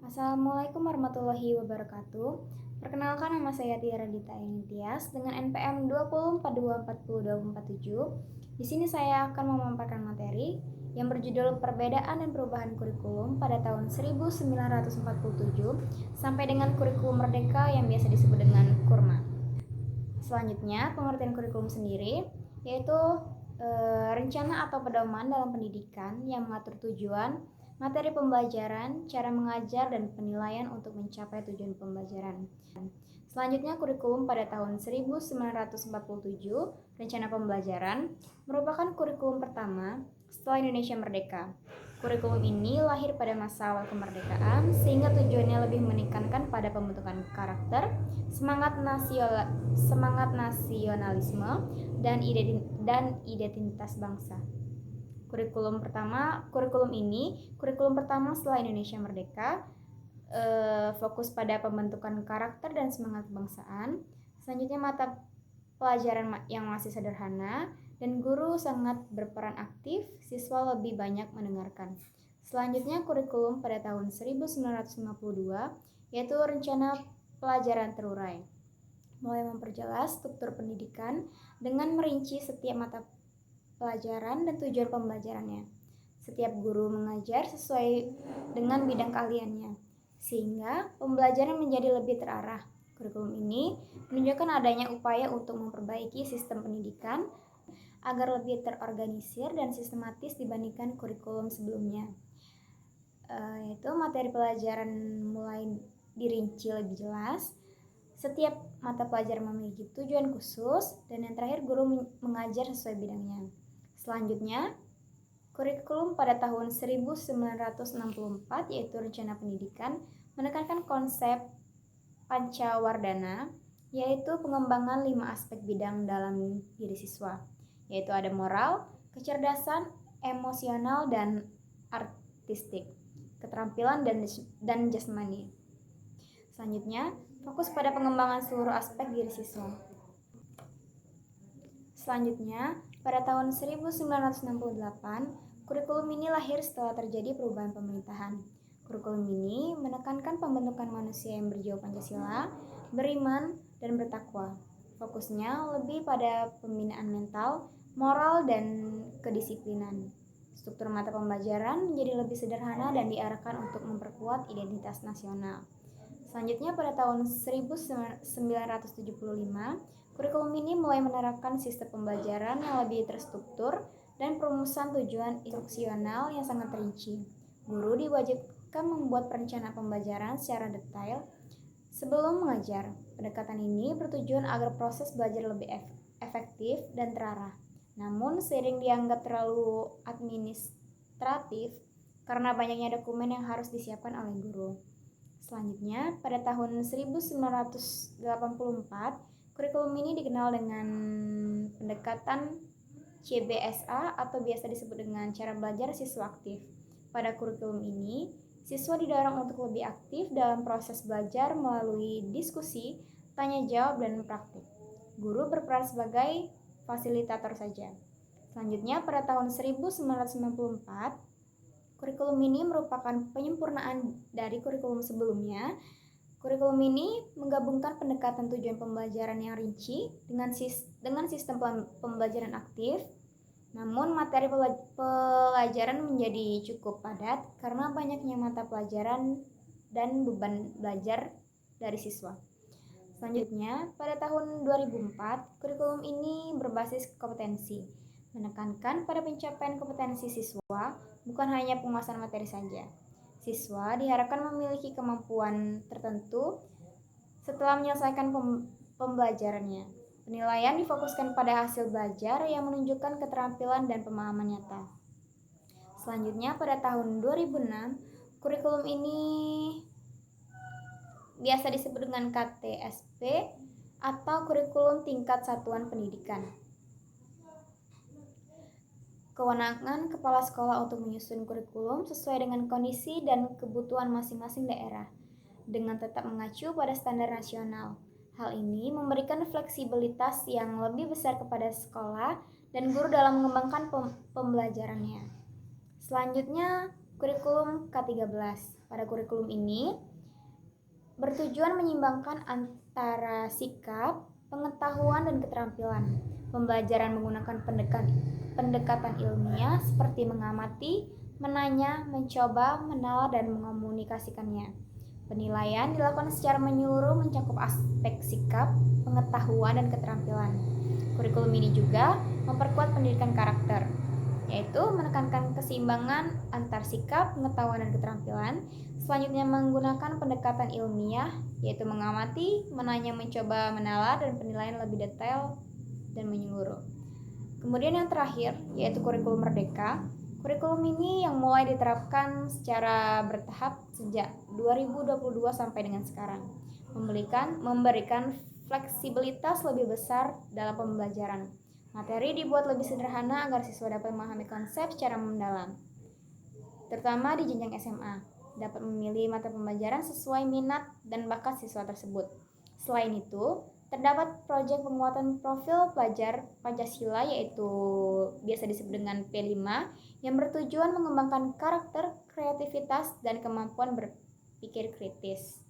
Assalamualaikum warahmatullahi wabarakatuh. Perkenalkan, nama saya Tiara Dita Tias dengan NPM 2042402047. Di sini saya akan memaparkan materi yang berjudul Perbedaan dan Perubahan Kurikulum pada tahun 1947 sampai dengan kurikulum merdeka yang biasa disebut dengan Kurma. Selanjutnya, pengertian kurikulum sendiri yaitu rencana atau pedoman dalam pendidikan yang mengatur tujuan, materi pembelajaran, cara mengajar, dan penilaian untuk mencapai tujuan pembelajaran. Selanjutnya, kurikulum pada tahun 1947, rencana pembelajaran, merupakan kurikulum pertama setelah Indonesia merdeka. Kurikulum ini lahir pada masa awal kemerdekaan sehingga tujuannya lebih menekankan pada pembentukan karakter, semangat nasionalisme, dan identitas bangsa. Kurikulum pertama setelah Indonesia merdeka, fokus pada pembentukan karakter dan semangat kebangsaan. Selanjutnya, mata pelajaran yang masih sederhana dan guru sangat berperan aktif, siswa lebih banyak mendengarkan. Selanjutnya, kurikulum pada tahun 1952 yaitu rencana pelajaran terurai, mulai memperjelas struktur pendidikan dengan merinci setiap mata pelajaran dan tujuan pembelajarannya. Setiap guru mengajar sesuai dengan bidang keahliannya, sehingga pembelajaran menjadi lebih terarah. Kurikulum ini menunjukkan adanya upaya untuk memperbaiki sistem pendidikan agar lebih terorganisir dan sistematis dibandingkan kurikulum sebelumnya. Yaitu materi pelajaran mulai dirinci lebih jelas. Setiap mata pelajaran memiliki tujuan khusus, dan yang terakhir, guru mengajar sesuai bidangnya. Selanjutnya, kurikulum pada tahun 1964 yaitu rencana pendidikan menekankan konsep Pancawardhana, yaitu pengembangan 5 aspek bidang dalam diri siswa, yaitu ada moral, kecerdasan, emosional, dan artistik, keterampilan, dan jasmani. Selanjutnya, fokus pada pengembangan seluruh aspek diri siswa. Selanjutnya, pada tahun 1968, kurikulum ini lahir setelah terjadi perubahan pemerintahan. Kurikulum ini menekankan pembentukan manusia yang berjiwa Pancasila, beriman, dan bertakwa. Fokusnya lebih pada pembinaan mental, moral, dan kedisiplinan. Struktur mata pembelajaran menjadi lebih sederhana dan diarahkan untuk memperkuat identitas nasional. Selanjutnya, pada tahun 1975, kurikulum ini mulai menerapkan sistem pembelajaran yang lebih terstruktur dan perumusan tujuan instruksional yang sangat rinci. Guru diwajibkan membuat perencanaan pembelajaran secara detail sebelum mengajar. Pendekatan ini bertujuan agar proses belajar lebih efektif dan terarah. Namun, sering dianggap terlalu administratif karena banyaknya dokumen yang harus disiapkan oleh guru. Selanjutnya, pada tahun 1984, kurikulum ini dikenal dengan pendekatan CBSA atau biasa disebut dengan cara belajar siswa aktif. Pada kurikulum ini, siswa didorong untuk lebih aktif dalam proses belajar melalui diskusi, tanya jawab, dan praktik. Guru berperan sebagai fasilitator saja. Selanjutnya, pada tahun 1994, kurikulum ini merupakan penyempurnaan dari kurikulum sebelumnya. Kurikulum ini menggabungkan pendekatan tujuan pembelajaran yang rinci dengan sistem pembelajaran aktif. Namun, materi pelajaran menjadi cukup padat karena banyaknya mata pelajaran dan beban belajar dari siswa. Selanjutnya, pada tahun 2004, kurikulum ini berbasis kompetensi, menekankan pada pencapaian kompetensi siswa, bukan hanya penguasaan materi saja. Siswa diharapkan memiliki kemampuan tertentu setelah menyelesaikan pembelajarannya. Penilaian difokuskan pada hasil belajar yang menunjukkan keterampilan dan pemahaman nyata. Selanjutnya, pada tahun 2006, kurikulum ini biasa disebut dengan KTSP atau kurikulum tingkat satuan pendidikan. Kewenangan kepala sekolah untuk menyusun kurikulum sesuai dengan kondisi dan kebutuhan masing-masing daerah, dengan tetap mengacu pada standar nasional. Hal ini memberikan fleksibilitas yang lebih besar kepada sekolah dan guru dalam mengembangkan pembelajarannya. Selanjutnya, kurikulum K13 Pada kurikulum ini bertujuan menyeimbangkan antara sikap, pengetahuan, dan keterampilan. Pembelajaran menggunakan pendekatan ilmiah seperti mengamati, menanya, mencoba, menalar, dan mengomunikasikannya. Penilaian dilakukan secara menyeluruh mencakup aspek sikap, pengetahuan, dan keterampilan. Kurikulum ini juga memperkuat pendidikan karakter, yaitu menekankan keseimbangan antar sikap, pengetahuan, dan keterampilan. Selanjutnya menggunakan pendekatan ilmiah, yaitu mengamati, menanya, mencoba, menalar, dan penilaian lebih detail dan menyeluruh. Kemudian yang terakhir, yaitu kurikulum merdeka. Kurikulum ini yang mulai diterapkan secara bertahap sejak 2022 sampai dengan sekarang, memberikan fleksibilitas lebih besar dalam pembelajaran. Materi dibuat lebih sederhana agar siswa dapat memahami konsep secara mendalam, terutama di jenjang SMA, dapat memilih mata pembelajaran sesuai minat dan bakat siswa tersebut. Selain itu, terdapat proyek penguatan profil pelajar Pancasila, yaitu biasa disebut dengan P5, yang bertujuan mengembangkan karakter, kreativitas, dan kemampuan berpikir kritis.